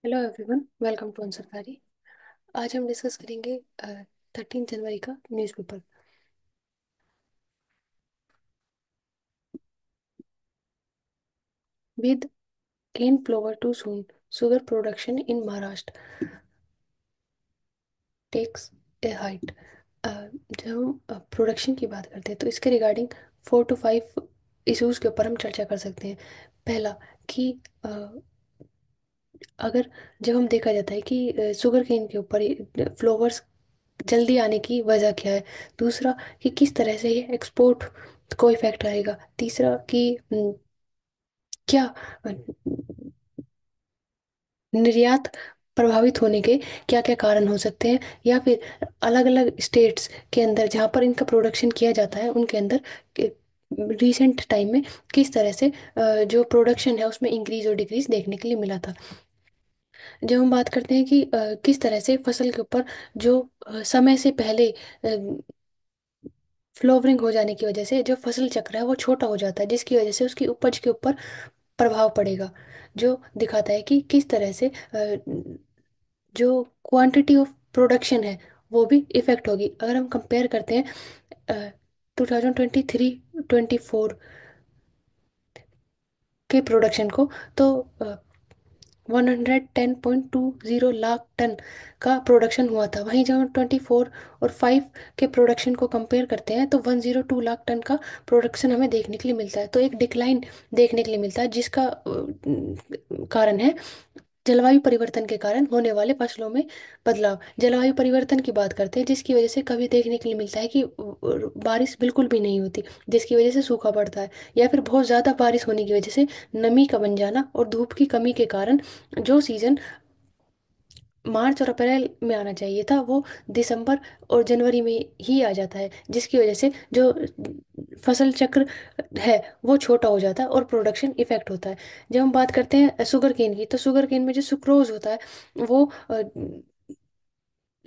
Hello everyone, welcome to सरकारी। आज हम डिस्कस करेंगे 13 जनवरी का newspaper with cane flower to soon sugar production in Maharashtra takes a hit. जब हम प्रोडक्शन की बात करते हैं तो इसके रिगार्डिंग 4 to 5 इश्यूज के ऊपर हम चर्चा कर सकते हैं। पहला कि अगर जब हम देखा जाता है कि शुगर केन के ऊपर फ्लोवर्स जल्दी आने की वजह क्या है। दूसरा कि किस तरह से ये एक्सपोर्ट को इफेक्ट आएगा। तीसरा कि क्या अ, निर्यात प्रभावित होने के क्या क्या कारण हो सकते हैं, या फिर अलग अलग स्टेट्स के अंदर जहाँ पर इनका प्रोडक्शन किया जाता है उनके अंदर रिसेंट टाइम में किस तरह से जो प्रोडक्शन है उसमें इंक्रीज और डिक्रीज देखने के लिए मिला था। जब हम बात करते हैं कि किस तरह से फसल के ऊपर जो समय से पहले फ्लोवरिंग हो जाने की वजह से जो फसल चक्र है वो छोटा हो जाता है, जिसकी वजह से उसकी उपज के ऊपर प्रभाव पड़ेगा। जो दिखाता है कि किस तरह से जो क्वांटिटी ऑफ प्रोडक्शन है वो भी इफेक्ट होगी। अगर हम कंपेयर करते हैं 2023-24 के प्रोडक्शन को, तो 110.20 लाख टन का प्रोडक्शन हुआ था। वहीं जब हम 24 और 5 के प्रोडक्शन को कंपेयर करते हैं तो 102 लाख टन का प्रोडक्शन हमें देखने के लिए मिलता है। तो एक डिक्लाइन देखने के लिए मिलता है, जिसका कारण है जलवायु परिवर्तन के कारण होने वाले फसलों में बदलाव। जलवायु परिवर्तन की बात करते हैं जिसकी वजह से कभी देखने के लिए मिलता है कि बारिश बिल्कुल भी नहीं होती, जिसकी वजह से सूखा पड़ता है, या फिर बहुत ज़्यादा बारिश होने की वजह से नमी का बन जाना और धूप की कमी के कारण जो सीजन मार्च और अप्रैल में आना चाहिए था वो दिसंबर और जनवरी में ही आ जाता है, जिसकी वजह से जो फसल चक्र है वो छोटा हो जाता है और प्रोडक्शन इफेक्ट होता है। जब हम बात करते हैं शुगर केन की, तो शुगर केन में जो सुक्रोज होता है वो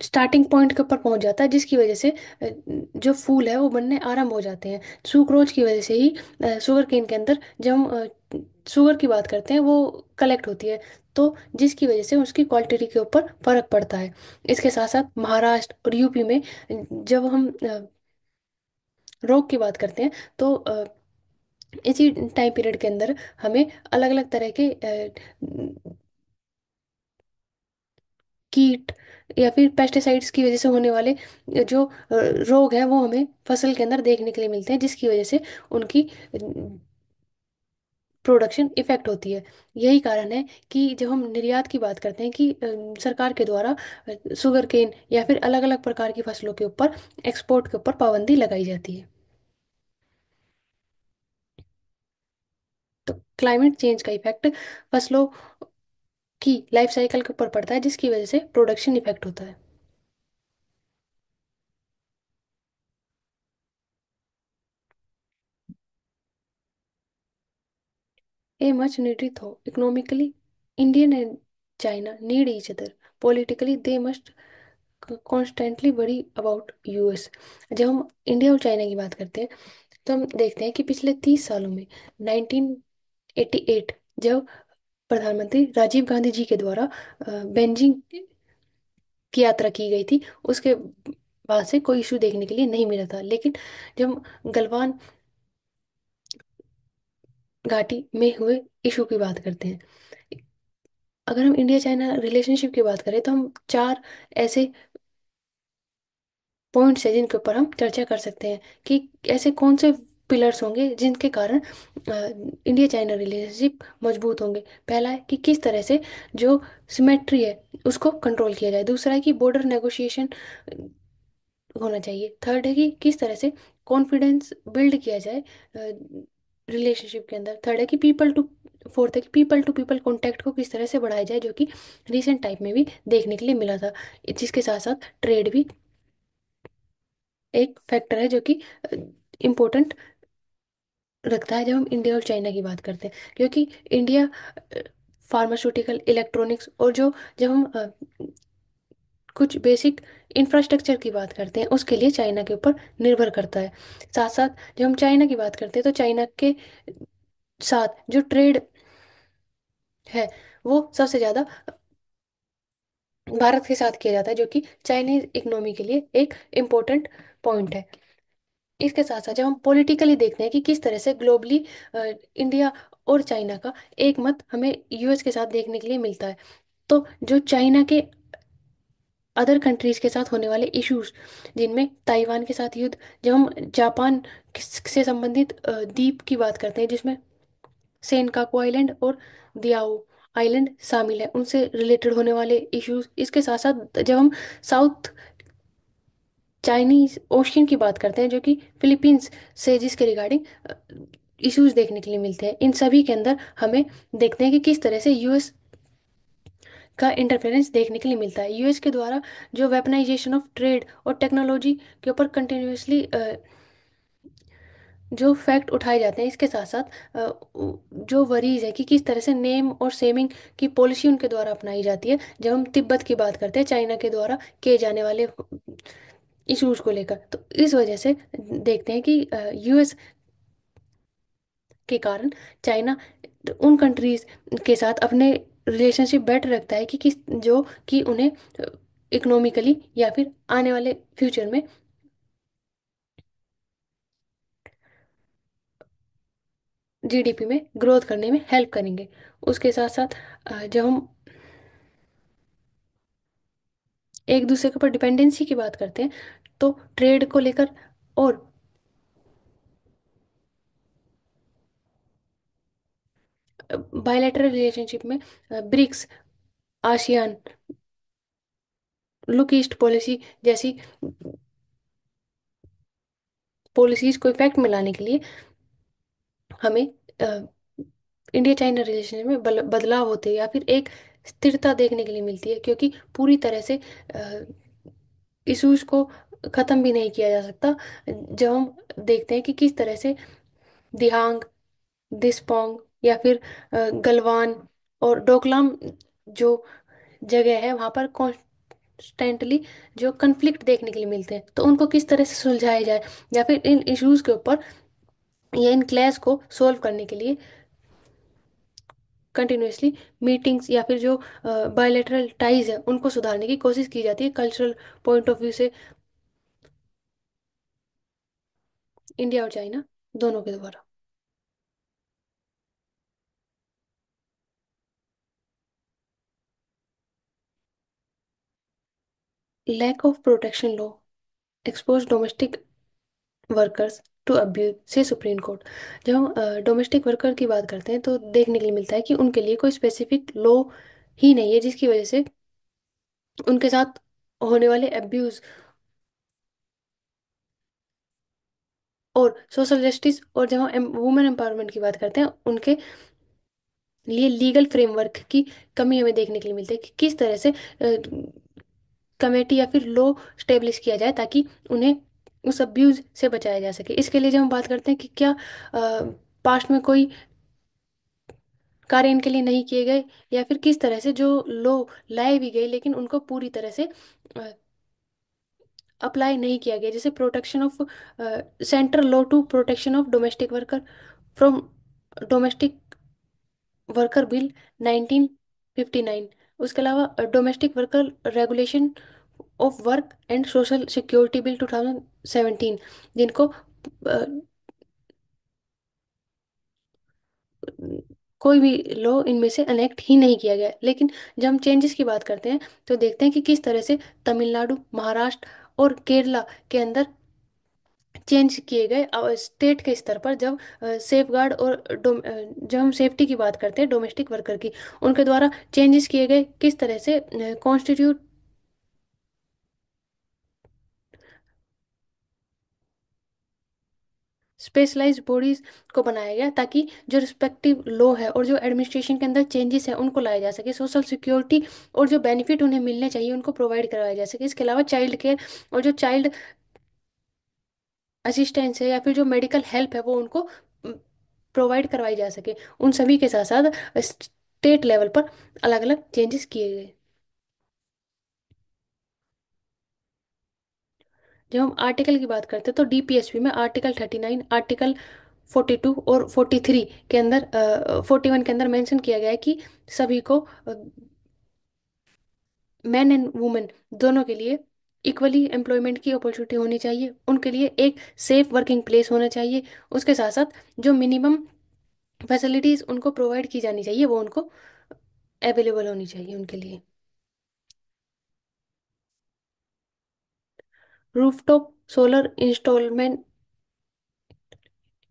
स्टार्टिंग पॉइंट के ऊपर पहुंच जाता है, जिसकी वजह से जो फूल है वो बनने आरंभ हो जाते हैं। सुक्रोज की वजह से ही शुगर केन के अंदर जब हम शुगर की बात करते हैं वो कलेक्ट होती है, तो जिसकी वजह से उसकी क्वालिटी के ऊपर फर्क पड़ता है। इसके साथ साथ महाराष्ट्र और यूपी में जब हम रोग की बात करते हैं तो इसी टाइम पीरियड के अंदर हमें अलग अलग तरह के कीट या फिर पेस्टिसाइड्स की वजह से होने वाले जो रोग हैं वो हमें फसल के अंदर देखने के लिए मिलते हैं, जिसकी वजह से उनकी प्रोडक्शन इफेक्ट होती है। यही कारण है कि जब हम निर्यात की बात करते हैं कि सरकार के द्वारा शुगर केन या फिर अलग अलग प्रकार की फसलों के ऊपर एक्सपोर्ट के ऊपर पाबंदी लगाई जाती है। तो क्लाइमेट चेंज का इफेक्ट फसलों की लाइफ साइकिल के ऊपर पड़ता है, जिसकी वजह से प्रोडक्शन इफेक्ट होता है। A much needed though economically, Indian and China need each other. Politically, they must constantly worry about US. जब हम इंडिया और चाइना की बात करते हैं तो हम देखते हैं कि पिछले 30 सालों में 1988 जब प्रधानमंत्री राजीव गांधी जी के द्वारा बेंजिंग की यात्रा की गई थी, उसके बाद से कोई इशू देखने के लिए नहीं मिला था। लेकिन जब हम गलवान घाटी में हुए इशू की बात करते हैं, अगर हम इंडिया चाइना रिलेशनशिप की बात करें तो हम चार ऐसे पॉइंट्स है जिनके ऊपर हम चर्चा कर सकते हैं कि ऐसे कौन से पिलर्स होंगे जिनके कारण इंडिया चाइना रिलेशनशिप मजबूत होंगे। पहला है कि किस तरह से जो सिमेट्री है उसको कंट्रोल किया जाए। दूसरा है कि बॉर्डर नेगोशिएशन होना चाहिए। थर्ड है कि किस तरह से कॉन्फिडेंस बिल्ड किया जाए रिलेशनशिप के अंदर। थर्ड है कि पीपल टू फोर्थ है कि पीपल टू पीपल कांटेक्ट को किस तरह से बढ़ाया जाए, जो कि रिसेंट टाइम में भी देखने के लिए मिला था। जिसके साथ साथ ट्रेड भी एक फैक्टर है जो कि इम्पोर्टेंट रखता है जब हम इंडिया और चाइना की बात करते हैं, क्योंकि इंडिया फार्मास्यूटिकल इलेक्ट्रॉनिक्स और जो जब हम कुछ बेसिक इंफ्रास्ट्रक्चर की बात करते हैं उसके लिए चाइना के ऊपर निर्भर करता है। साथ साथ जब हम चाइना की बात करते हैं तो चाइना के साथ जो ट्रेड है वो सबसे ज़्यादा भारत के साथ किया जाता है, जो कि चाइनीज इकोनॉमी के लिए एक इम्पोर्टेंट पॉइंट है। इसके साथ साथ जब हम पॉलिटिकली देखते हैं कि किस तरह से ग्लोबली इंडिया और चाइना का एक मत हमें यूएस के साथ देखने के लिए मिलता है। तो जो चाइना के अदर कंट्रीज के साथ होने वाले इश्यूज, जिनमें ताइवान के साथ युद्ध, जब हम जापान से संबंधित द्वीप की बात करते हैं जिसमें सेनकाकू आइलैंड और दियाओ आइलैंड शामिल है, उनसे रिलेटेड होने वाले इश्यूज। इसके साथ साथ जब हम साउथ चाइनीज ओशियन की बात करते हैं, जो कि फिलीपींस से जिसके रिगार्डिंग इश्यूज देखने के लिए मिलते हैं, इन सभी के अंदर हमें देखते हैं कि किस तरह से यूएस का इंटरफेरेंस देखने के लिए मिलता है। यूएस के द्वारा जो वेपनाइजेशन ऑफ ट्रेड और टेक्नोलॉजी के ऊपर कंटिन्यूसली जो फैक्ट उठाए जाते हैं, इसके साथ साथ जो वरीज है कि किस तरह से नेम और सेमिंग की पॉलिसी उनके द्वारा अपनाई जाती है, जब हम तिब्बत की बात करते हैं चाइना के द्वारा किए जाने वाले इश्यूज को लेकर, तो इस वजह से देखते हैं कि यूएस के कारण चाइना उन कंट्रीज के साथ अपने रिलेशनशिप बेटर रखता है कि किस जो कि उन्हें इकोनॉमिकली या फिर आने वाले फ्यूचर में जीडीपी में ग्रोथ करने में हेल्प करेंगे। उसके साथ साथ जब हम एक दूसरे के ऊपर डिपेंडेंसी की बात करते हैं, तो ट्रेड को लेकर और बायलैटरल रिलेशनशिप में BRICS, ASEAN, look east policy जैसी पॉलिसीज को इफेक्ट में लाने के लिए हमें इंडिया चाइना रिलेशन में बदलाव होते हैं या फिर एक स्थिरता देखने के लिए मिलती है, क्योंकि पूरी तरह से इश्यूज को ख़त्म भी नहीं किया जा सकता। जब हम देखते हैं कि किस तरह से दिहांग, दिसपोंग या फिर गलवान और डोकलाम जो जगह है, वहाँ पर कॉन्स्टेंटली जो कन्फ्लिक्ट देखने के लिए मिलते हैं, तो उनको किस तरह से सुलझाया जाए या फिर इन इश्यूज के ऊपर या इन क्लैश को सोल्व करने के लिए कंटिन्यूसली मीटिंग्स या फिर जो बायलैटरल टाइज है उनको सुधारने की कोशिश की जाती है कल्चरल पॉइंट ऑफ व्यू से, इंडिया और चाइना दोनों के द्वारा। Lack of protection law expose domestic workers to abuse से सुप्रीम कोर्ट। जब हम डोमेस्टिक वर्कर की बात करते हैं तो देखने के लिए मिलता है कि उनके लिए कोई स्पेसिफिक लॉ ही नहीं है, जिसकी वजह से उनके साथ होने वाले अब्यूज और सोशल जस्टिस, और जब हम वुमेन एम्पावरमेंट की बात करते हैं उनके लिए लीगल फ्रेमवर्क की कमी हमें देखने के लिए मिलती है कि किस तरह से कमेटी या फिर लॉ स्टेब्लिश किया जाए ताकि उन्हें उस अब्यूज से बचाया जा सके। इसके लिए जब हम बात करते हैं कि क्या पास्ट में कोई कार्य इनके लिए नहीं किए गए, या फिर किस तरह से जो लॉ लाए भी गए लेकिन उनको पूरी तरह से अप्लाई नहीं किया गया, जैसे protection of central law to protection of domestic worker from domestic worker bill 1959। उसके अलावा domestic worker regulation of work and social security bill 2017, जिनको अ, कोई भी लॉ इनमें से अनेक्ट ही नहीं किया गया। लेकिन जब हम चेंजेस की बात करते हैं तो देखते हैं कि किस तरह से तमिलनाडु, महाराष्ट्र और केरला के अंदर चेंज किए गए स्टेट के स्तर पर, जब सेफ गार्ड और जब हम सेफ्टी की बात करते हैं डोमेस्टिक वर्कर की, उनके द्वारा चेंजेस किए गए किस तरह से कॉन्स्टिट्यूट स्पेशलाइज्ड बॉडीज को बनाया गया ताकि जो रिस्पेक्टिव लॉ है और जो एडमिनिस्ट्रेशन के अंदर चेंजेस है उनको लाया जा सके, सोशल सिक्योरिटी और जो बेनिफिट उन्हें मिलने चाहिए उनको प्रोवाइड करवाया जा सके। इसके अलावा चाइल्ड केयर और जो चाइल्ड असिस्टेंस है या फिर जो मेडिकल हेल्प है वो उनको प्रोवाइड करवाई जा सके। उन सभी के साथ साथ स्टेट लेवल पर अलग अलग चेंजेस किए गए। जब हम आर्टिकल की बात करते हैं तो डीपीएसपी में आर्टिकल 39, आर्टिकल 42 और 43 के अंदर 41 के अंदर मेंशन किया गया है कि सभी को मैन एंड वुमेन दोनों के लिए इक्वली एम्प्लॉयमेंट की अपॉर्चुनिटी होनी चाहिए, उनके लिए एक सेफ वर्किंग प्लेस होना चाहिए। उसके साथ साथ जो मिनिमम फैसिलिटीज़ उनको प्रोवाइड की जानी चाहिए वो उनको अवेलेबल होनी चाहिए उनके लिए। Rooftop solar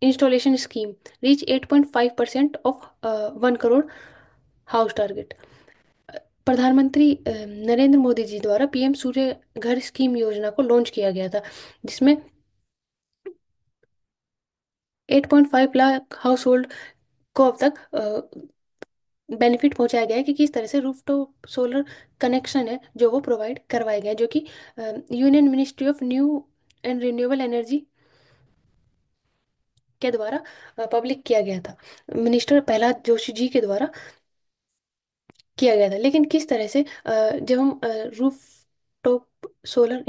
installation scheme reach 8.5% of 1 crore house target. प्रधानमंत्री नरेंद्र मोदी जी द्वारा पीएम सूर्य घर स्कीम योजना को लॉन्च किया गया था, जिसमें 8.5 लाख हाउस होल्ड को अब तक बेनिफिट पहुंचाया गया है कि किस तरह से रूफटॉप सोलर कनेक्शन है जो वो प्रोवाइड करवाए गए हैं, जो कि union ministry of new and renewable energy के द्वारा पब्लिक किया गया था, मिनिस्टर प्रहलाद जोशी जी के द्वारा किया गया था। लेकिन किस तरह से जब हम रूफ टॉप सोलर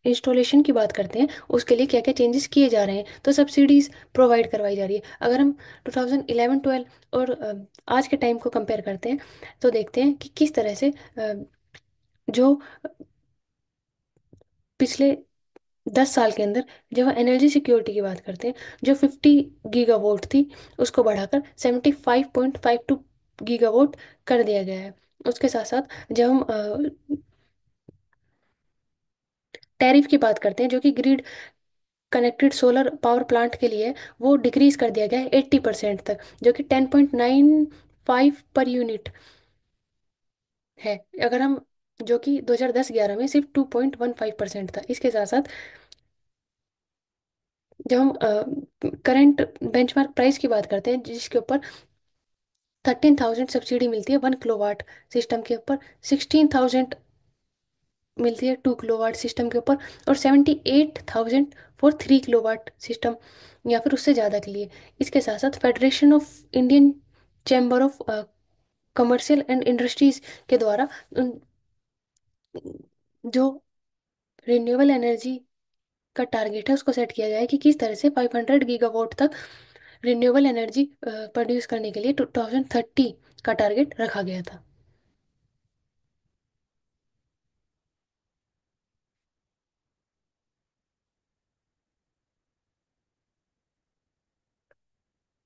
इंस्टॉलेशन की बात करते हैं, उसके लिए क्या क्या चेंजेस किए जा रहे हैं, तो सब्सिडीज प्रोवाइड करवाई जा रही है। अगर हम 2011-12 और आज के टाइम को कंपेयर करते हैं तो देखते हैं कि किस तरह से जो पिछले 10 साल के अंदर जब एनर्जी सिक्योरिटी की बात करते हैं, जो 50 गीगावाट थी उसको बढ़ाकर 75.52 गीगावाट कर दिया गया है। उसके साथ साथ जब हम टैरिफ की बात करते हैं जो कि grid connected solar power plant के लिए है, वो डिक्रीज कर दिया गया है 80% तक, जो कि 10.95 पर यूनिट है। अगर हम जो कि 2010-11 में सिर्फ 2.15% था। इसके साथ साथ जब हम करंट बेंचमार्क प्राइस की बात करते हैं जिसके ऊपर 13,000 सब्सिडी मिलती है 1 किलोवाट सिस्टम के ऊपर, 16,000 मिलती है 2 किलोवाट सिस्टम के ऊपर, और 78,000 फॉर 3 किलोवाट सिस्टम या फिर उससे ज़्यादा के लिए। इसके साथ साथ federation of Indian chamber of commercial and industries के द्वारा जो रिन्यूएबल एनर्जी का टारगेट है उसको सेट किया गया है कि किस तरह से 500 गीगावाट तक रिन्यूएबल एनर्जी प्रोड्यूस करने के लिए 2030 का टारगेट रखा गया था।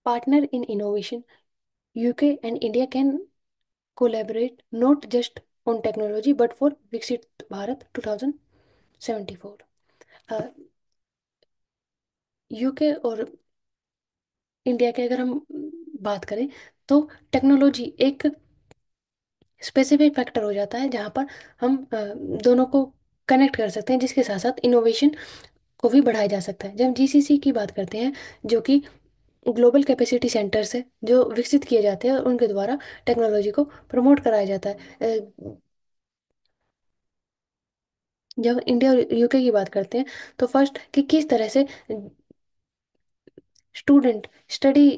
Partner in innovation, UK and India can collaborate not just on technology but for विकसित भारत 2074। यूके और इंडिया के अगर हम बात करें तो टेक्नोलॉजी एक स्पेसिफिक फैक्टर हो जाता है जहाँ पर हम दोनों को कनेक्ट कर सकते हैं, जिसके साथ साथ इनोवेशन को भी बढ़ाया जा सकता है। जब हम जीसीसी की बात करते हैं जो कि ग्लोबल कैपेसिटी सेंटर्स है जो विकसित किए जाते हैं और उनके द्वारा टेक्नोलॉजी को प्रमोट कराया जाता है। जब इंडिया और यूके की बात करते हैं तो फर्स्ट कि किस तरह से स्टूडेंट स्टडी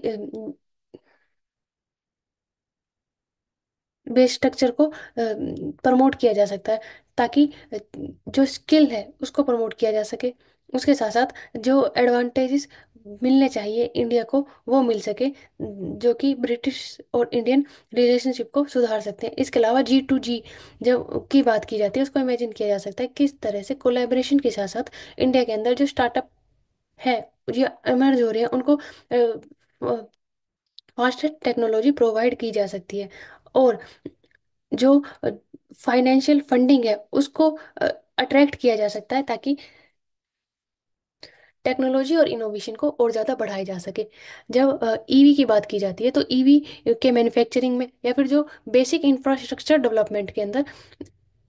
बेस स्ट्रक्चर को प्रमोट किया जा सकता है, ताकि जो स्किल है उसको प्रमोट किया जा सके। उसके साथ साथ जो एडवांटेजेस मिलने चाहिए इंडिया को वो मिल सके, जो कि ब्रिटिश और इंडियन रिलेशनशिप को सुधार सकते हैं। इसके अलावा G2G जब की बात की जाती है उसको इमेजिन किया जा सकता है किस तरह से कोलैबोरेशन के साथ साथ इंडिया के अंदर जो स्टार्टअप है जो इमर्ज हो रहे हैं उनको फास्टेस्ट टेक्नोलॉजी प्रोवाइड की जा सकती है, और जो फाइनेंशियल फंडिंग है उसको अट्रैक्ट किया जा सकता है ताकि टेक्नोलॉजी और इनोवेशन को और ज़्यादा बढ़ाया जा सके। जब ईवी की बात की जाती है तो ईवी के मैन्युफैक्चरिंग में या फिर जो बेसिक इंफ्रास्ट्रक्चर डेवलपमेंट के अंदर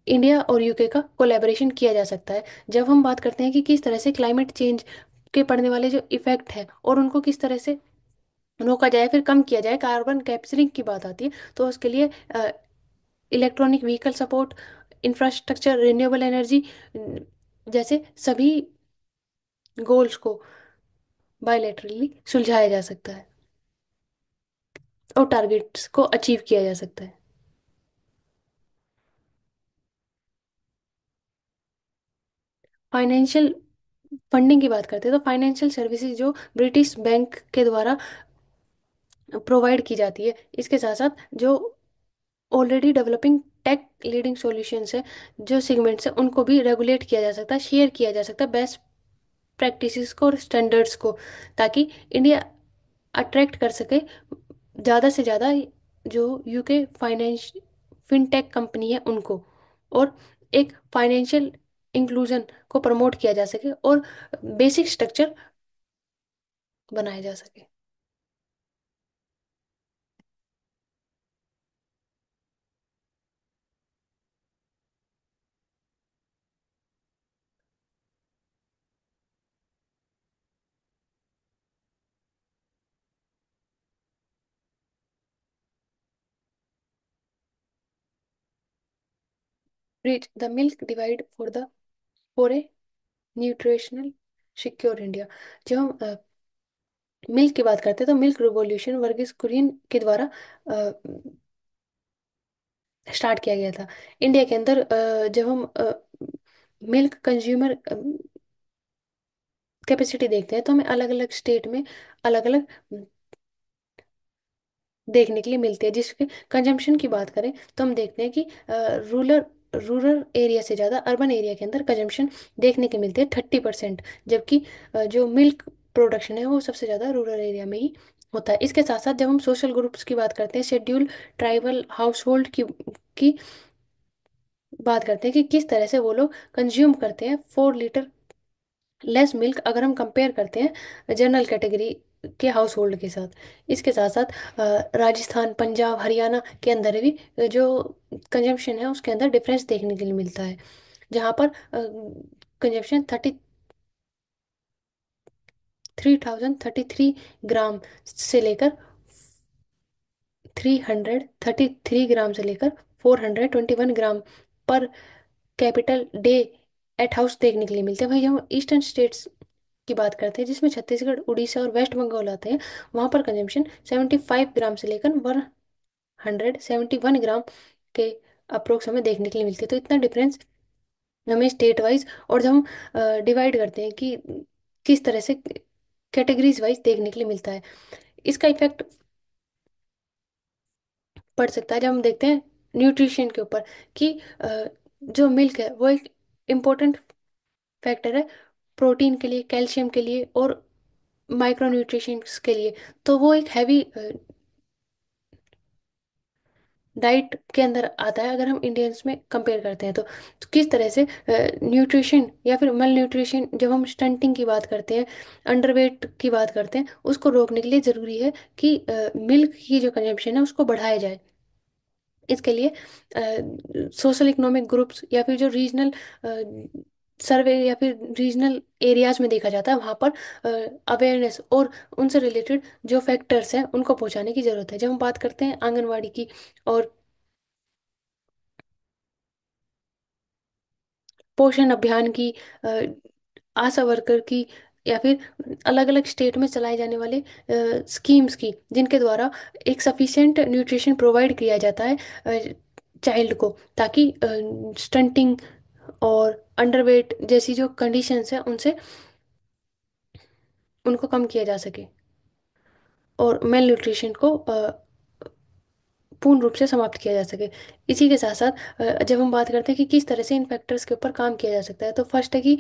इंडिया और यूके का कोलैबोरेशन किया जा सकता है। जब हम बात करते हैं कि किस तरह से क्लाइमेट चेंज के पड़ने वाले जो इफेक्ट है और उनको किस तरह से रोका जाए फिर कम किया जाए, कार्बन कैप्चरिंग की बात आती है तो उसके लिए electronic vehicle support, infrastructure, renewable energy जैसे सभी गोल्स को बायलैटरली सुलझाया जा सकता है और टारगेट्स को अचीव किया जा सकता है। फाइनेंशियल फंडिंग की बात करते हैं तो फाइनेंशियल सर्विसेज जो ब्रिटिश बैंक के द्वारा प्रोवाइड की जाती है, इसके साथ साथ जो already developing tech leading solutions है, जो सेगमेंट्स है उनको भी रेगुलेट किया जा सकता है, शेयर किया जा सकता है बेस्ट प्रैक्टिसेस को और स्टैंडर्ड्स को, ताकि इंडिया अट्रैक्ट कर सके ज़्यादा से ज़्यादा जो यूके फाइनेंस फिनटेक कंपनी है उनको, और एक फाइनेंशियल इंक्लूजन को प्रमोट किया जा सके और बेसिक स्ट्रक्चर बनाया जा सके। Bridge the milk divide for a nutritional secure India. जब हम मिल्क की बात करते हैं तो मिल्क रिवॉल्यूशन वर्गीस कुरियन के द्वारा स्टार्ट किया गया था इंडिया के अंदर। जब हम मिल्क कंज्यूमर कैपेसिटी देखते हैं तो हमें अलग अलग स्टेट में अलग अलग देखने के लिए मिलती है। जिसके कंजम्पशन की बात करें तो हम देखते हैं कि रूरल रूरल एरिया से ज़्यादा अर्बन एरिया के अंदर कंजम्पशन देखने को मिलती है 30%, जबकि जो मिल्क प्रोडक्शन है वो सबसे ज़्यादा रूरल एरिया में ही होता है। इसके साथ साथ जब हम सोशल ग्रुप्स की बात करते हैं, शेड्यूल ट्राइबल हाउस होल्ड की बात करते हैं कि किस तरह से वो लोग कंज्यूम करते हैं 4 लीटर लेस मिल्क अगर हम कंपेयर करते हैं जनरल कैटेगरी के हाउस होल्ड के साथ। इसके साथ साथ राजस्थान पंजाब हरियाणा के अंदर भी जो कंजम्पशन है उसके अंदर डिफरेंस देखने के लिए मिलता है, जहाँ पर कंजम्पशन 3033 ग्राम से लेकर 333 ग्राम से लेकर 421 ग्राम पर कैपिटल डे एट हाउस देखने के लिए मिलते हैं। भाई हम ईस्टर्न स्टेट्स की बात करते हैं जिसमें छत्तीसगढ़ उड़ीसा और वेस्ट बंगाल आते हैं, वहाँ पर कंजम्पशन 75 ग्राम से लेकर 171 ग्राम के अप्रोक्स हमें देखने के लिए मिलती है। तो इतना डिफरेंस हमें स्टेट वाइज, और जब हम डिवाइड करते हैं कि किस तरह से कैटेगरीज वाइज देखने के लिए मिलता है, इसका इफेक्ट पड़ सकता है जब हम देखते हैं न्यूट्रिशन के ऊपर कि जो मिल्क है वो एक इम्पोर्टेंट फैक्टर है प्रोटीन के लिए, कैल्शियम के लिए और माइक्रो न्यूट्रिशंस के लिए। तो वो एक हैवी डाइट के अंदर आता है अगर हम इंडियंस में कंपेयर करते हैं तो किस तरह से न्यूट्रिशन या फिर मल न्यूट्रिशन, जब हम स्टंटिंग की बात करते हैं, अंडरवेट की बात करते हैं, उसको रोकने के लिए ज़रूरी है कि मिल्क की जो कंजम्पशन है उसको बढ़ाया जाए। इसके लिए सोशल इकोनॉमिक ग्रुप्स या फिर जो रीजनल सर्वे या फिर रीजनल एरियाज में देखा जाता है वहाँ पर अवेयरनेस और उनसे रिलेटेड जो फैक्टर्स हैं उनको पहुँचाने की ज़रूरत है। जब हम बात करते हैं आंगनवाड़ी की और पोषण अभियान की, अ, आशा वर्कर की, या फिर अलग अलग स्टेट में चलाए जाने वाले स्कीम्स की जिनके द्वारा एक सफिशिएंट न्यूट्रिशन प्रोवाइड किया जाता है चाइल्ड को, ताकि स्टंटिंग और अंडरवेट जैसी जो कंडीशंस हैं उनसे उनको कम किया जा सके और मेल न्यूट्रिशन को पूर्ण रूप से समाप्त किया जा सके। इसी के साथ साथ जब हम बात करते हैं कि किस तरह से इन फैक्टर्स के ऊपर काम किया जा सकता है, तो फर्स्ट है कि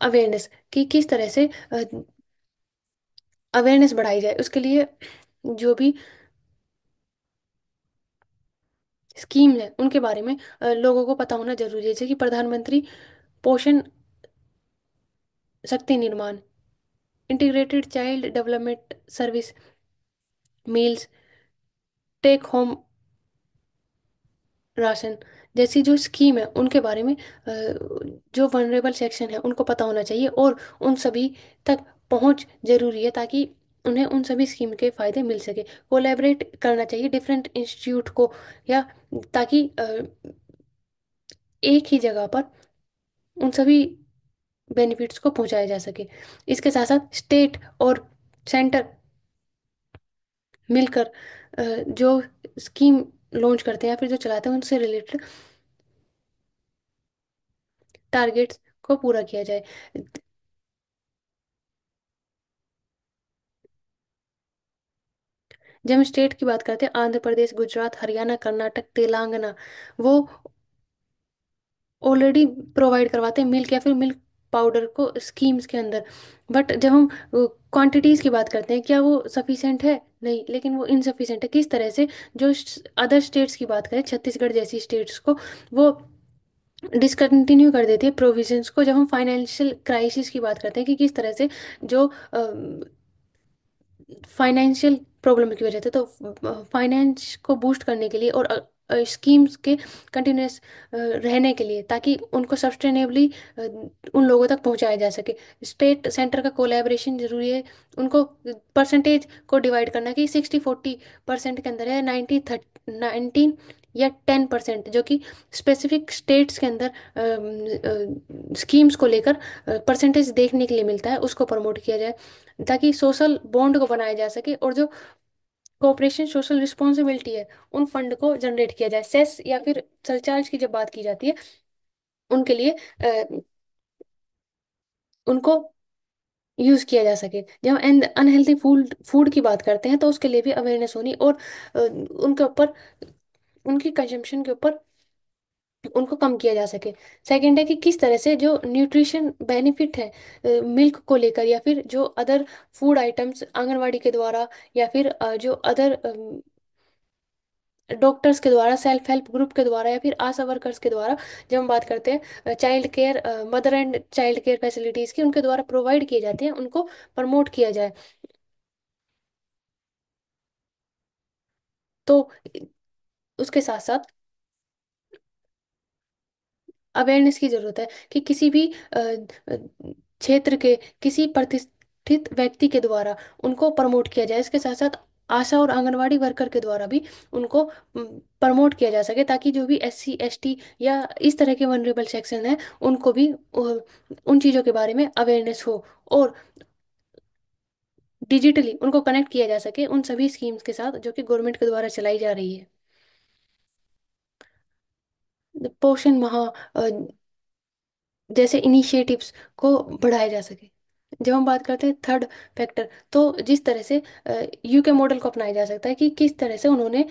अवेयरनेस, कि किस तरह से अवेयरनेस बढ़ाई जाए। उसके लिए जो भी स्कीम है उनके बारे में लोगों को पता होना जरूरी है, जैसे कि प्रधानमंत्री पोषण शक्ति निर्माण, integrated child development service, meals, take home ration जैसी जो स्कीम है उनके बारे में जो वनरेबल सेक्शन है उनको पता होना चाहिए और उन सभी तक पहुंच जरूरी है, ताकि उन्हें उन सभी स्कीम के फायदे मिल सके। कोलैबोरेट करना चाहिए डिफरेंट इंस्टीट्यूट को, या ताकि एक ही जगह पर उन सभी बेनिफिट्स को पहुंचाया जा सके। इसके साथ साथ स्टेट और सेंटर मिलकर जो स्कीम लॉन्च करते हैं या फिर जो चलाते हैं उनसे रिलेटेड टारगेट्स को पूरा किया जाए। जब हम स्टेट की बात करते हैं, आंध्र प्रदेश, गुजरात, हरियाणा, कर्नाटक, तेलंगाना, वो ऑलरेडी प्रोवाइड करवाते हैं मिल्क या फिर मिल्क पाउडर को स्कीम्स के अंदर। बट जब हम क्वांटिटीज़ की बात करते हैं, क्या वो सफिशेंट है? नहीं, लेकिन वो इनसफिशेंट है। किस तरह से? जो अदर स्टेट्स की बात करें, छत्तीसगढ़ जैसी स्टेट्स को वो डिसकंटिन्यू कर देती है प्रोविजंस को। जब हम फाइनेंशियल क्राइसिस की बात करते हैं कि किस तरह से जो फाइनेंशियल प्रॉब्लम की वजह से, तो फाइनेंस को बूस्ट करने के लिए और स्कीम्स के कंटिन्यूस रहने के लिए, ताकि उनको सस्टेनेबली उन लोगों तक पहुंचाया जा सके, स्टेट सेंटर का कोलैबोरेशन जरूरी है। उनको परसेंटेज को डिवाइड करना कि 60-40% के अंदर है, 19 या 10%, जो कि स्पेसिफिक स्टेट्स के अंदर स्कीम्स को लेकर परसेंटेज देखने के लिए मिलता है, उसको प्रमोट किया जाए, ताकि सोशल बॉन्ड को बनाया जा सके। और जो कोऑपरेशन सोशल रिस्पॉन्सिबिलिटी है, उन फंड को जनरेट किया जाए। सेस या फिर सरचार्ज की जब बात की जाती है, उनके लिए उनको यूज किया जा सके। जब हम अनहेल्थी फूड फूड की बात करते हैं, तो उसके लिए भी अवेयरनेस होनी, और उनके ऊपर, उनकी कंजम्पशन के ऊपर उनको कम किया जा सके। सेकंड है कि किस तरह से जो न्यूट्रिशन बेनिफिट है मिल्क को लेकर, या फिर जो अदर फूड आइटम्स आंगनवाड़ी के द्वारा, या फिर जो अदर डॉक्टर्स के द्वारा, सेल्फ हेल्प ग्रुप के द्वारा, या फिर आशा वर्कर्स के द्वारा, जब हम बात करते हैं child care, mother and child care facilities की, उनके द्वारा प्रोवाइड किए जाते हैं, उनको प्रमोट किया जाए। तो उसके साथ साथ अवेयरनेस की जरूरत है कि किसी भी क्षेत्र के किसी प्रतिष्ठित व्यक्ति के द्वारा उनको प्रमोट किया जाए। इसके साथ साथ आशा और आंगनवाड़ी वर्कर के द्वारा भी उनको प्रमोट किया जा सके, ताकि जो भी SC ST या इस तरह के वनरेबल सेक्शन हैं, उनको भी उन चीज़ों के बारे में अवेयरनेस हो, और डिजिटली उनको कनेक्ट किया जा सके उन सभी स्कीम्स के साथ जो कि गवर्नमेंट के द्वारा चलाई जा रही है। पोषण माह जैसे इनिशिएटिव्स को बढ़ाया जा सके। जब हम बात करते हैं थर्ड फैक्टर, तो जिस तरह से UK मॉडल को अपनाया जा सकता है कि किस तरह से उन्होंने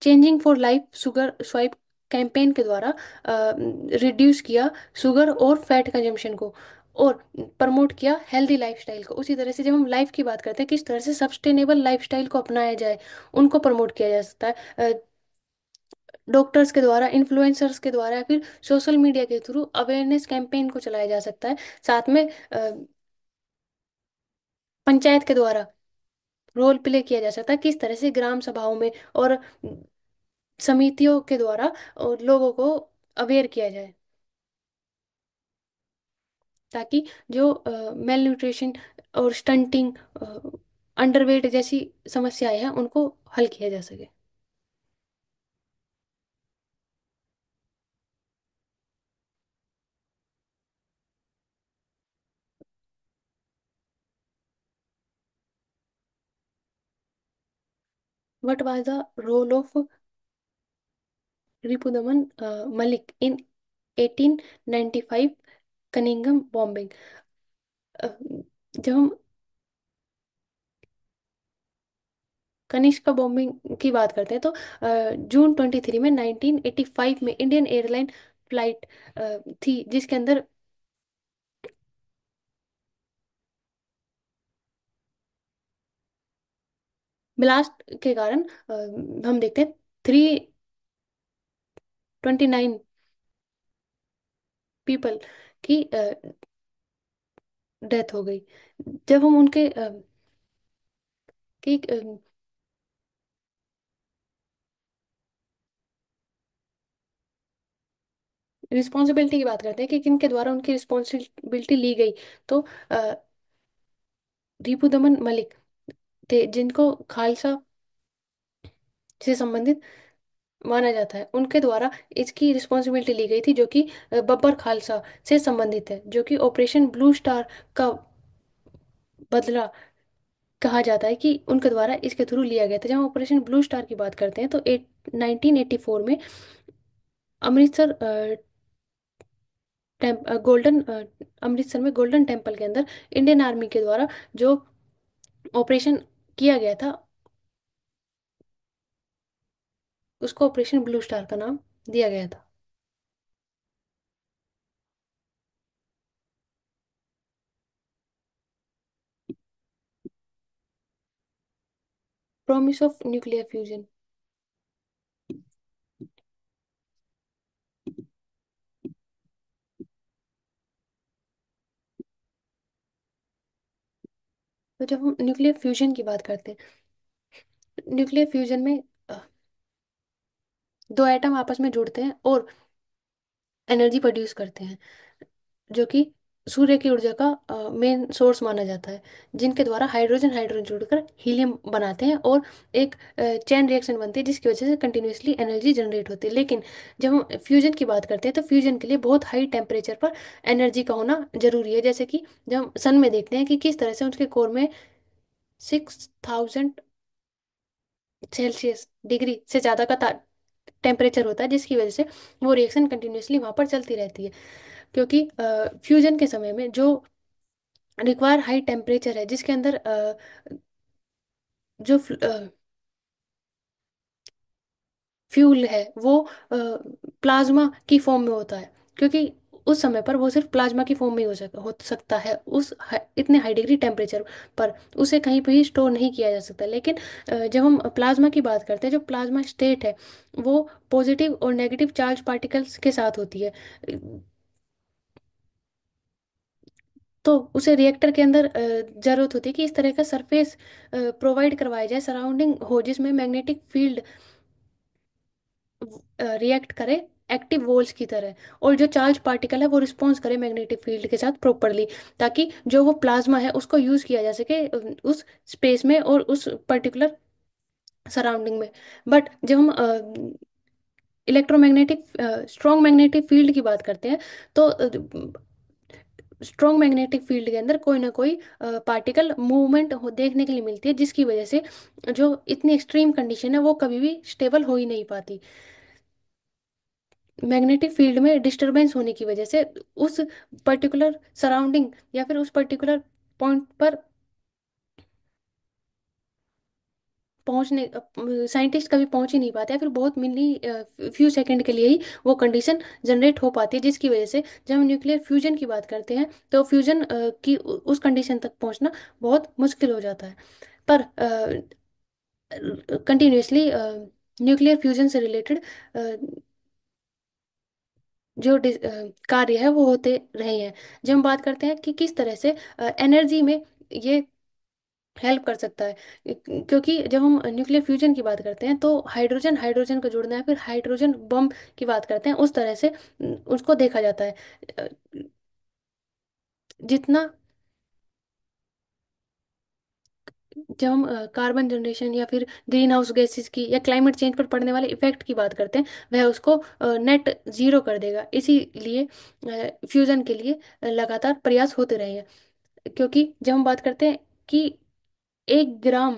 changing for life sugar swipe campaign के द्वारा रिड्यूस किया शुगर और फैट कंजम्पशन को, और प्रमोट किया हेल्दी लाइफस्टाइल को। उसी तरह से जब हम लाइफ की बात करते हैं, किस तरह से सस्टेनेबल लाइफस्टाइल को अपनाया जाए, उनको प्रमोट किया जा सकता है डॉक्टर्स के द्वारा, इन्फ्लुएंसर्स के द्वारा, या फिर सोशल मीडिया के थ्रू अवेयरनेस कैंपेन को चलाया जा सकता है। साथ में पंचायत के द्वारा रोल प्ले किया जा सकता है, किस तरह से ग्राम सभाओं में और समितियों के द्वारा लोगों को अवेयर किया जाए, ताकि जो मेल न्यूट्रिशन और स्टंटिंग, अंडरवेट जैसी समस्याएं हैं, उनको हल किया जा सके। What was the role of Ripudaman Malik in 1895 Cunningham bombing? जब हम कनिष्का बॉम्बिंग की बात करते हैं, तो जून 23 में 1985 में इंडियन एयरलाइन फ्लाइट थी, जिसके अंदर ब्लास्ट के कारण हम देखते हैं 329 पीपल की डेथ हो गई। जब हम उनके की रिस्पॉन्सिबिलिटी की बात करते हैं कि किनके द्वारा उनकी रिस्पॉन्सिबिलिटी ली गई, तो दीपू दमन मलिक थे, जिनको खालसा से संबंधित माना जाता है। उनके द्वारा इसकी रिस्पॉन्सिबिलिटी ली गई थी, जो कि बब्बर खालसा से संबंधित है, जो कि ऑपरेशन ब्लू स्टार का बदला कहा जाता है कि उनके द्वारा इसके थ्रू लिया गया था। जब हम ऑपरेशन ब्लू स्टार की बात करते हैं, तो 1984 में अमृतसर गोल्डन अमृतसर में गोल्डन टेम्पल के अंदर इंडियन आर्मी के द्वारा जो ऑपरेशन किया गया था, उसको ऑपरेशन ब्लू स्टार का नाम दिया गया था। Promise of nuclear fusion. तो जब हम न्यूक्लियर फ्यूजन की बात करते हैं, न्यूक्लियर फ्यूजन में अ, दो एटम आपस में जुड़ते हैं और एनर्जी प्रोड्यूस करते हैं, जो कि सूर्य की ऊर्जा का मेन सोर्स माना जाता है, जिनके द्वारा हाइड्रोजन हाइड्रोजन जुड़कर हीलियम बनाते हैं और एक चेन रिएक्शन बनती है, जिसकी वजह से कंटिन्यूसली एनर्जी जनरेट होती है। लेकिन जब हम फ्यूजन की बात करते हैं तो फ्यूजन के लिए बहुत हाई टेम्परेचर पर एनर्जी का होना जरूरी है। जैसे कि जब हम सन में देखते हैं कि किस तरह से उसके कोर में 6000 सेल्सियस डिग्री से ज़्यादा का टेम्परेचर होता है, जिसकी वजह से वो रिएक्शन कंटिन्यूसली वहाँ पर चलती रहती है। क्योंकि फ्यूजन के समय में जो रिक्वायर हाई टेम्परेचर है, जिसके अंदर जो फ्यूल है वो प्लाज्मा की फॉर्म में होता है। क्योंकि उस समय पर वो सिर्फ प्लाज्मा की फॉर्म में हो सकता है, इतने हाई डिग्री टेम्परेचर पर उसे कहीं पर ही स्टोर नहीं किया जा सकता। लेकिन जब हम प्लाज्मा की बात करते हैं, जो प्लाज्मा स्टेट है वो पॉजिटिव और नेगेटिव चार्ज पार्टिकल्स के साथ होती है। तो उसे रिएक्टर के अंदर जरूरत होती है कि इस तरह का सरफेस प्रोवाइड करवाया जाए, सराउंडिंग हो, जिसमें मैग्नेटिक फील्ड रिएक्ट करे एक्टिव वॉल्स की तरह, और जो चार्ज पार्टिकल है वो रिस्पॉन्स करे मैग्नेटिक फील्ड के साथ प्रॉपरली, ताकि जो वो प्लाज्मा है उसको यूज किया जा सके उस स्पेस में और उस पर्टिकुलर सराउंडिंग में। बट जब हम इलेक्ट्रोमैग्नेटिक स्ट्रॉन्ग मैग्नेटिक फील्ड की बात करते हैं, तो स्ट्रॉन्ग मैग्नेटिक फील्ड के अंदर कोई ना कोई पार्टिकल मूवमेंट देखने के लिए मिलती है, जिसकी वजह से जो इतनी एक्सट्रीम कंडीशन है वो कभी भी स्टेबल हो ही नहीं पाती। मैग्नेटिक फील्ड में डिस्टरबेंस होने की वजह से उस पर्टिकुलर सराउंडिंग या फिर उस पर्टिकुलर पॉइंट पर पहुंचने साइंटिस्ट कभी पहुंच ही नहीं पाते, या फिर बहुत मिली फ्यू सेकंड के लिए ही वो कंडीशन जनरेट हो पाती है, जिसकी वजह से जब हम न्यूक्लियर फ्यूजन की बात करते हैं तो फ्यूजन की उस कंडीशन तक पहुंचना बहुत मुश्किल हो जाता है। पर कंटिन्यूसली न्यूक्लियर फ्यूजन से रिलेटेड जो कार्य है वो होते रहे हैं। जब हम बात करते हैं कि किस तरह से एनर्जी में ये हेल्प कर सकता है, क्योंकि जब हम न्यूक्लियर फ्यूजन की बात करते हैं तो हाइड्रोजन हाइड्रोजन को जोड़ना है, फिर हाइड्रोजन बम की बात करते हैं, उस तरह से उसको देखा जाता है। अ, जितना जब हम कार्बन जनरेशन या फिर ग्रीन हाउस गैसेस की या क्लाइमेट चेंज पर पड़ने वाले इफेक्ट की बात करते हैं, वह उसको नेट जीरो कर देगा। इसीलिए फ्यूजन के लिए लगातार प्रयास होते रहे हैं। क्योंकि जब हम बात करते हैं कि 1 ग्राम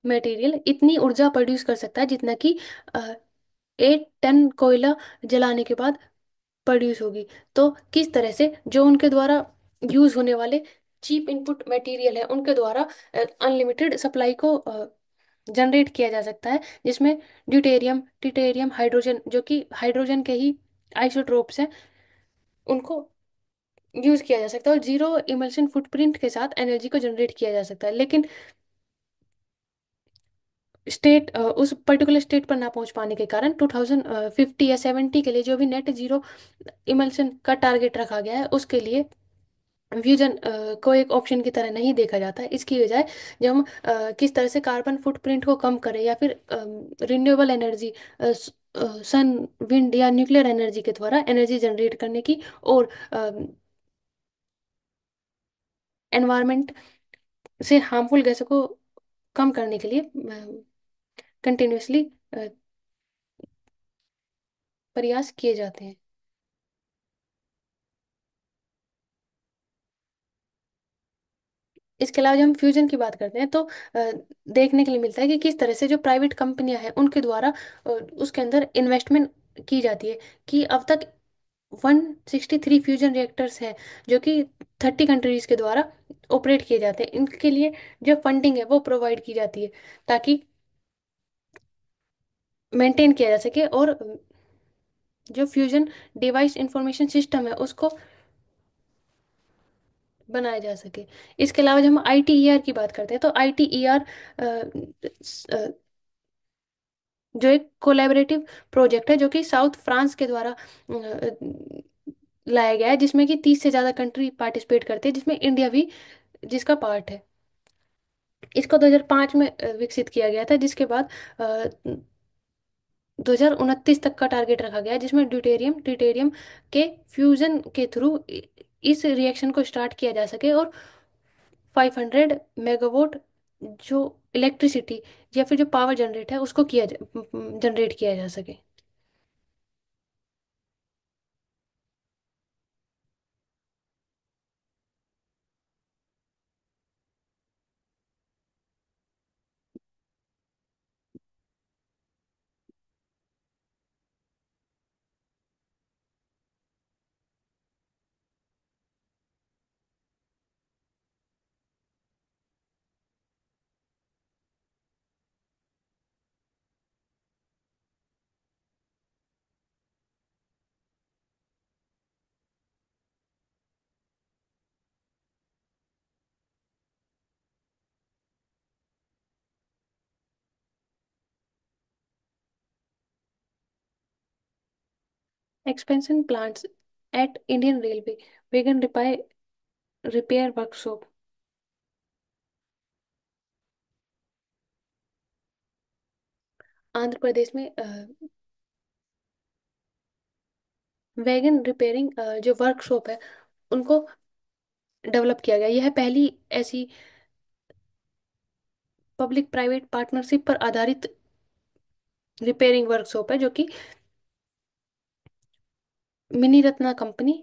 मटेरियल इतनी ऊर्जा प्रोड्यूस कर सकता है जितना कि 8 टन कोयला जलाने के बाद प्रोड्यूस होगी। तो किस तरह से जो उनके द्वारा यूज होने वाले चीप इनपुट मटेरियल है, उनके द्वारा अनलिमिटेड सप्लाई को जनरेट किया जा सकता है, जिसमें ड्यूटेरियम टिटेरियम हाइड्रोजन, जो कि हाइड्रोजन के ही आइसोट्रोप्स हैं, उनको यूज किया जा सकता है और जीरो इमल्शन फुटप्रिंट के साथ एनर्जी को जनरेट किया जा सकता है। लेकिन स्टेट उस पर्टिकुलर स्टेट पर ना पहुंच पाने के कारण 2050 या 70 के लिए जो भी नेट जीरो इमल्शन का टारगेट रखा गया है, उसके लिए फ्यूजन को एक ऑप्शन की तरह नहीं देखा जाता है। इसकी बजाय जब हम किस तरह से कार्बन फुटप्रिंट को कम करें, या फिर रिन्यूएबल एनर्जी सन विंड या न्यूक्लियर एनर्जी के द्वारा एनर्जी जनरेट करने की, और एनवायरनमेंट से हार्मफुल गैसों को कम करने के लिए कंटिन्यूसली प्रयास किए जाते हैं। इसके अलावा जब हम फ्यूजन की बात करते हैं तो देखने के लिए मिलता है कि किस तरह से जो प्राइवेट कंपनियां हैं उनके द्वारा उसके अंदर इन्वेस्टमेंट की जाती है। कि अब तक 163 फ्यूजन रिएक्टर्स हैं जो कि 30 कंट्रीज के द्वारा ऑपरेट किए जाते हैं। इनके लिए जो फंडिंग है वो प्रोवाइड की जाती है ताकि मेंटेन किया जा सके, और जो फ्यूजन डिवाइस इंफॉर्मेशन सिस्टम है उसको बनाया जा सके। इसके अलावा जब हम आईटीईआर की बात करते हैं तो आईटीईआर जो एक कोलैबोरेटिव प्रोजेक्ट है जो कि साउथ फ्रांस के द्वारा लाया गया है, जिसमें कि 30 से ज़्यादा कंट्री पार्टिसिपेट करते हैं, जिसमें इंडिया भी जिसका पार्ट है। इसको 2005 में विकसित किया गया था, जिसके बाद 2029 तक का टारगेट रखा गया है, जिसमें ड्यूटेरियम ट्रिटेरियम के फ्यूजन के थ्रू इस रिएक्शन को स्टार्ट किया जा सके और 500 मेगावाट जो इलेक्ट्रिसिटी या फिर जो पावर जनरेट है उसको जनरेट किया जा सके। Expansion plants at Indian railway, wagon repair workshop. Andhra Pradesh में वैगन रिपेयरिंग जो वर्कशॉप है उनको डेवलप किया गया। यह है पहली ऐसी पब्लिक प्राइवेट पार्टनरशिप पर आधारित रिपेयरिंग वर्कशॉप है जो कि mini Ratna company,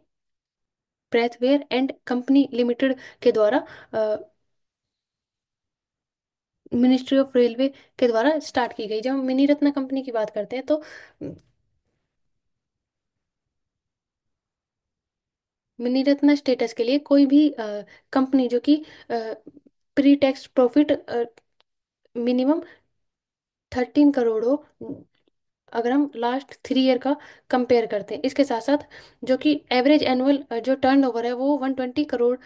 Braithwaite and company limited के द्वारा मिनिस्ट्री ऑफ रेलवे के द्वारा स्टार्ट की गई। जब हम मिनी रत्ना कंपनी की बात करते हैं तो मिनी रत्ना स्टेटस के लिए कोई भी कंपनी जो कि pre tax profit minimum 13 crore हो, अगर हम लास्ट 3 ईयर का कंपेयर करते हैं। इसके साथ साथ जो कि एवरेज एनुअल जो टर्नओवर है वो 120 करोड़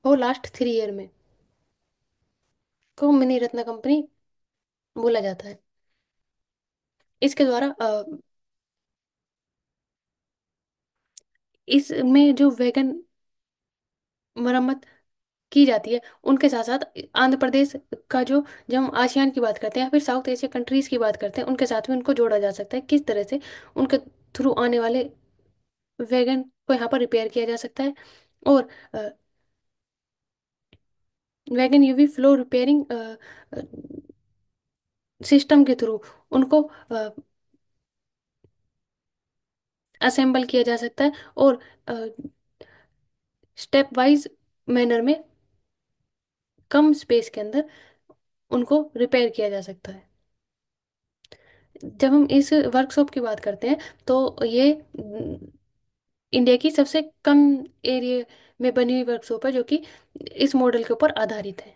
हो लास्ट 3 ईयर में, को मिनी रत्न कंपनी बोला जाता है। इसके द्वारा इसमें जो वैगन मरम्मत की जाती है उनके साथ साथ आंध्र प्रदेश का जो, जब हम आसियान की बात करते हैं या फिर साउथ एशिया कंट्रीज की बात करते हैं, उनके साथ भी उनको जोड़ा जा सकता है। किस तरह से उनके थ्रू आने वाले वैगन को यहाँ पर रिपेयर किया जा सकता है, और wagon UV flow repairing system के थ्रू उनको असेंबल किया जा सकता है, और स्टेप वाइज मैनर में कम स्पेस के अंदर उनको रिपेयर किया जा सकता है। जब हम इस वर्कशॉप की बात करते हैं तो ये इंडिया की सबसे कम एरिया में बनी हुई वर्कशॉप है जो कि इस मॉडल के ऊपर आधारित है।